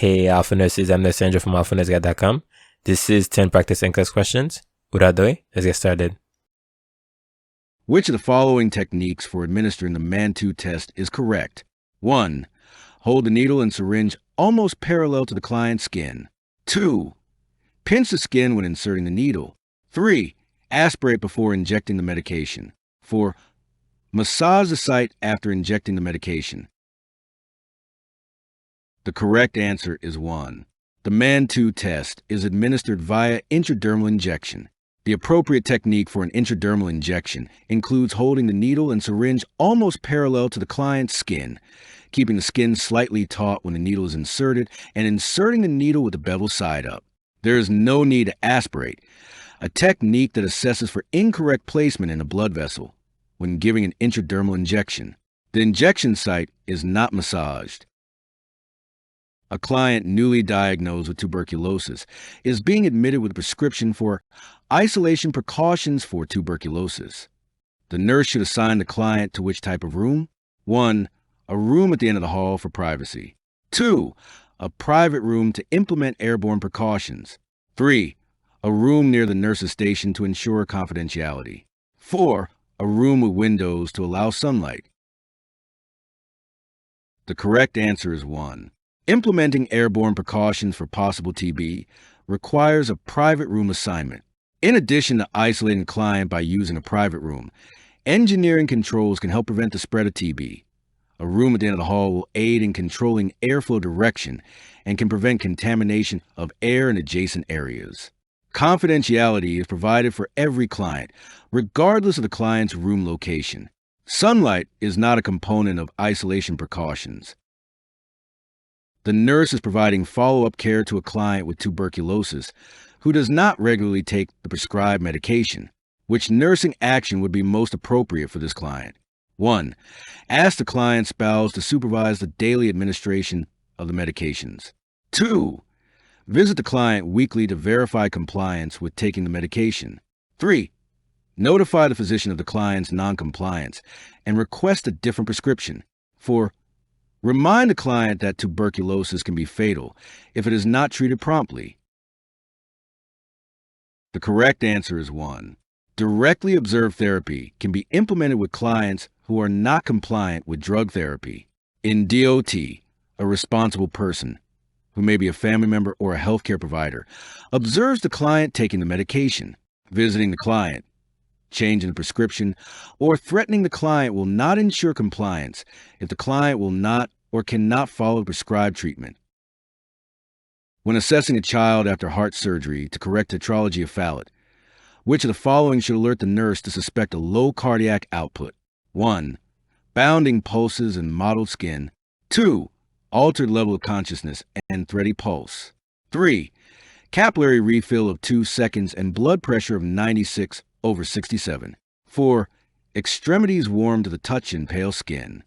Hey, Alpha Nurses, I'm Licensure from alphanursguide.com. This is 10 practice NCLEX questions. Without delay, let's get started. Which of the following techniques for administering the Mantoux test is correct? 1. Hold the needle and syringe almost parallel to the client's skin. 2. Pinch the skin when inserting the needle. 3. Aspirate before injecting the medication. 4. Massage the site after injecting the medication. The correct answer is 1. The Mantoux test is administered via intradermal injection. The appropriate technique for an intradermal injection includes holding the needle and syringe almost parallel to the client's skin, keeping the skin slightly taut when the needle is inserted, and inserting the needle with the bevel side up. There is no need to aspirate, a technique that assesses for incorrect placement in a blood vessel when giving an intradermal injection. The injection site is not massaged. A client newly diagnosed with tuberculosis is being admitted with a prescription for isolation precautions for tuberculosis. The nurse should assign the client to which type of room? 1. A room at the end of the hall for privacy. 2. A private room to implement airborne precautions. 3. A room near the nurse's station to ensure confidentiality. 4. A room with windows to allow sunlight. The correct answer is 1. Implementing airborne precautions for possible TB requires a private room assignment. In addition to isolating the client by using a private room, engineering controls can help prevent the spread of TB. A room at the end of the hall will aid in controlling airflow direction and can prevent contamination of air in adjacent areas. Confidentiality is provided for every client, regardless of the client's room location. Sunlight is not a component of isolation precautions. The nurse is providing follow-up care to a client with tuberculosis who does not regularly take the prescribed medication. Which nursing action would be most appropriate for this client? 1. Ask the client's spouse to supervise the daily administration of the medications. 2. Visit the client weekly to verify compliance with taking the medication. 3. Notify the physician of the client's noncompliance and request a different prescription. 4. Remind the client that tuberculosis can be fatal if it is not treated promptly. The correct answer is 1. Directly observed therapy can be implemented with clients who are not compliant with drug therapy. In DOT, a responsible person, who may be a family member or a healthcare provider, observes the client taking the medication. Visiting the client, changing the prescription, or threatening the client will not ensure compliance if the client will not or cannot follow prescribed treatment. When assessing a child after heart surgery to correct tetralogy of Fallot, which of the following should alert the nurse to suspect a low cardiac output? 1. Bounding pulses and mottled skin. 2. Altered level of consciousness and thready pulse. 3. Capillary refill of 2 seconds and blood pressure of 96/67. 4. Extremities warm to the touch and pale skin.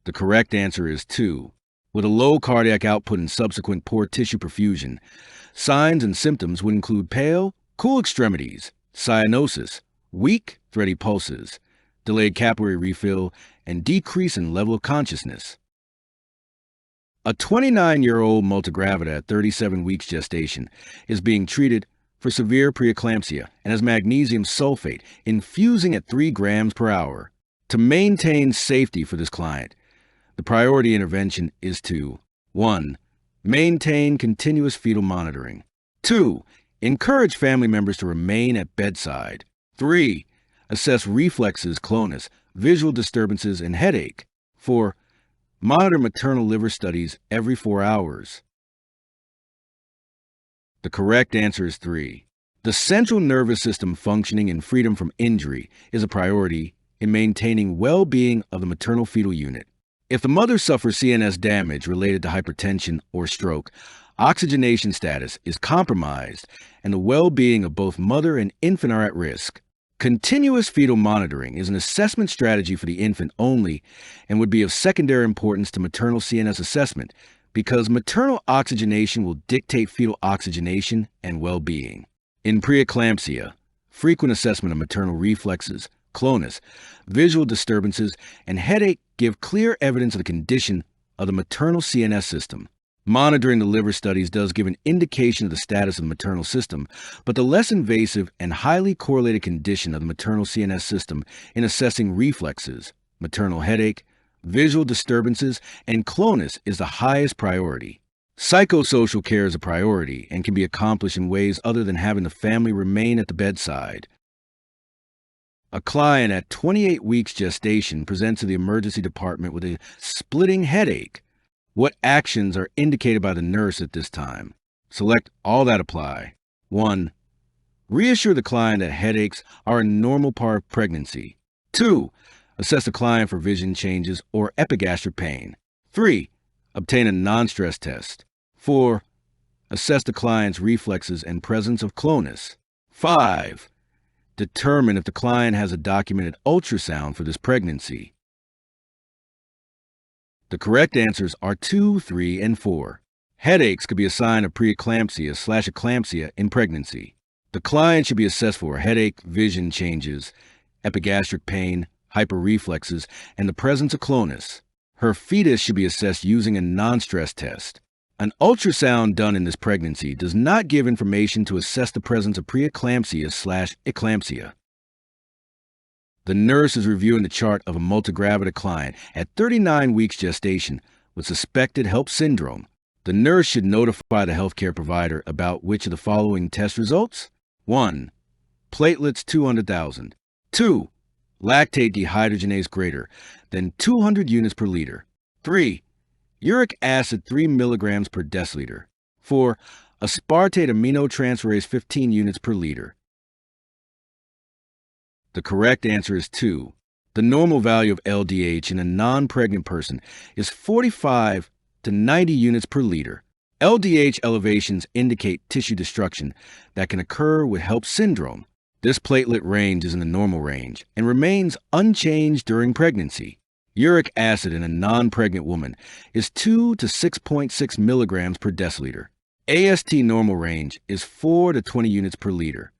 The correct answer is 2. With a low cardiac output and subsequent poor tissue perfusion, signs and symptoms would include pale, cool extremities, cyanosis, weak, thready pulses, delayed capillary refill, and decrease in level of consciousness. A 29-year-old multigravida at 37 weeks gestation is being treated for severe preeclampsia and has magnesium sulfate infusing at 3 grams per hour. To maintain safety for this client, the priority intervention is to 1. Maintain continuous fetal monitoring. 2. Encourage family members to remain at bedside. 3. Assess reflexes, clonus, visual disturbances, and headache. 4. Monitor maternal liver studies every 4 hours. The correct answer is 3. The central nervous system functioning in freedom from injury is a priority in maintaining well-being of the maternal fetal unit. If the mother suffers CNS damage related to hypertension or stroke, oxygenation status is compromised and the well-being of both mother and infant are at risk. Continuous fetal monitoring is an assessment strategy for the infant only and would be of secondary importance to maternal CNS assessment because maternal oxygenation will dictate fetal oxygenation and well-being. In preeclampsia, frequent assessment of maternal reflexes, clonus, visual disturbances, and headache give clear evidence of the condition of the maternal CNS system. Monitoring the liver studies does give an indication of the status of the maternal system, but the less invasive and highly correlated condition of the maternal CNS system in assessing reflexes, maternal headache, visual disturbances, and clonus is the highest priority. Psychosocial care is a priority and can be accomplished in ways other than having the family remain at the bedside. A client at 28 weeks gestation presents to the emergency department with a splitting headache. What actions are indicated by the nurse at this time? Select all that apply. 1. Reassure the client that headaches are a normal part of pregnancy. 2. Assess the client for vision changes or epigastric pain. 3. Obtain a non-stress test. 4. Assess the client's reflexes and presence of clonus. 5. Determine if the client has a documented ultrasound for this pregnancy. The correct answers are 2, 3, and 4. Headaches could be a sign of preeclampsia/eclampsia in pregnancy. The client should be assessed for headache, vision changes, epigastric pain, hyperreflexes, and the presence of clonus. Her fetus should be assessed using a non-stress test. An ultrasound done in this pregnancy does not give information to assess the presence of preeclampsia/eclampsia. The nurse is reviewing the chart of a multigravida client at 39 weeks gestation with suspected HELP syndrome. The nurse should notify the healthcare provider about which of the following test results. 1. Platelets 200,000. 2. Lactate dehydrogenase greater than 200 units per liter. 3. Uric acid 3 milligrams per deciliter. 4. Aspartate aminotransferase 15 units per liter. The correct answer is 2. The normal value of LDH in a non-pregnant person is 45 to 90 units per liter. LDH elevations indicate tissue destruction that can occur with HELP syndrome. This platelet range is in the normal range and remains unchanged during pregnancy. Uric acid in a non-pregnant woman is 2 to 6.6 milligrams per deciliter. AST normal range is 4 to 20 units per liter.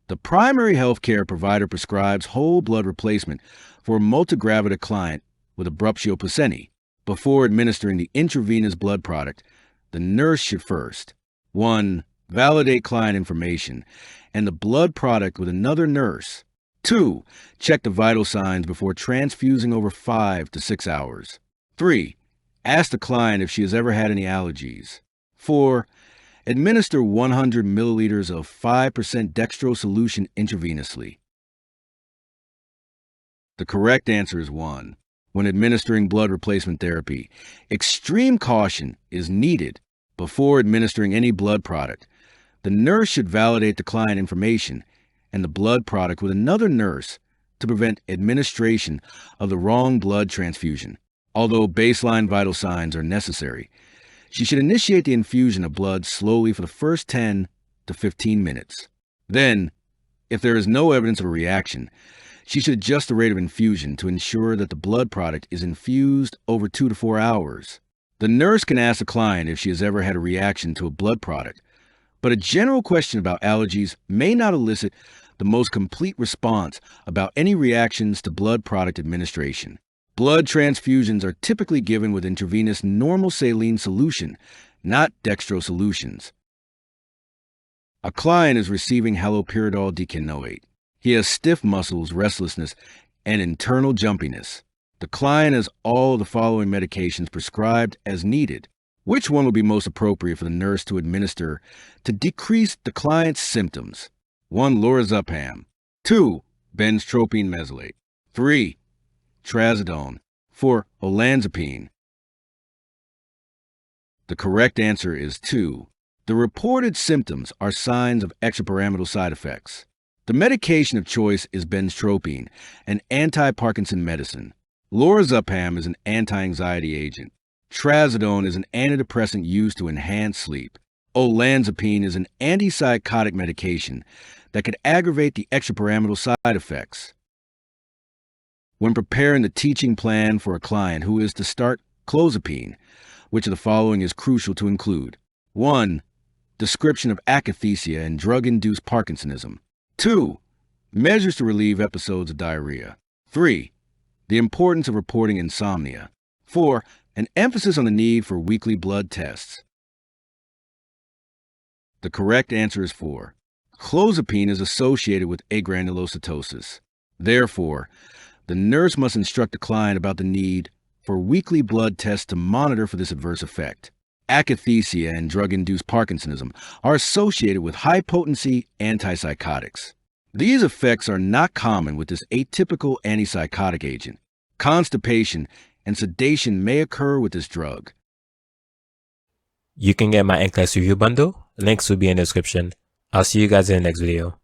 The primary healthcare provider prescribes whole blood replacement for a multigravida client with abruptio placentae. Before administering the intravenous blood product, the nurse should first 1. Validate client information and the blood product with another nurse. 2. Check the vital signs before transfusing over 5 to 6 hours. 3. Ask the client if she has ever had any allergies. 4. Administer 100 milliliters of 5% dextrose solution intravenously. The correct answer is 1. When administering blood replacement therapy, extreme caution is needed before administering any blood product. The nurse should validate the client information and the blood product with another nurse to prevent administration of the wrong blood transfusion. Although baseline vital signs are necessary, she should initiate the infusion of blood slowly for the first 10 to 15 minutes. Then, if there is no evidence of a reaction, she should adjust the rate of infusion to ensure that the blood product is infused over 2 to 4 hours. The nurse can ask the client if she has ever had a reaction to a blood product, but a general question about allergies may not elicit the most complete response about any reactions to blood product administration. Blood transfusions are typically given with intravenous normal saline solution, not dextrose solutions. A client is receiving haloperidol decanoate. He has stiff muscles, restlessness, and internal jumpiness. The client has all the following medications prescribed as needed. Which one will be most appropriate for the nurse to administer to decrease the client's symptoms? 1. Lorazepam. 2. Benztropine mesylate. 3. Trazodone. 4. Olanzapine. The correct answer is 2. The reported symptoms are signs of extrapyramidal side effects. The medication of choice is benztropine, an anti-Parkinson medicine. Lorazepam is an anti-anxiety agent. Trazodone is an antidepressant used to enhance sleep. Olanzapine is an antipsychotic medication that could aggravate the extrapyramidal side effects. When preparing the teaching plan for a client who is to start clozapine, which of the following is crucial to include? 1. Description of akathisia and drug-induced Parkinsonism. 2. Measures to relieve episodes of diarrhea. 3. The importance of reporting insomnia. 4. An emphasis on the need for weekly blood tests. The correct answer is 4. Clozapine is associated with agranulocytosis. Therefore, the nurse must instruct the client about the need for weekly blood tests to monitor for this adverse effect. Akathisia and drug-induced Parkinsonism are associated with high-potency antipsychotics. These effects are not common with this atypical antipsychotic agent. Constipation and sedation may occur with this drug. You can get my NCLEX review bundle. Links will be in the description. I'll see you guys in the next video.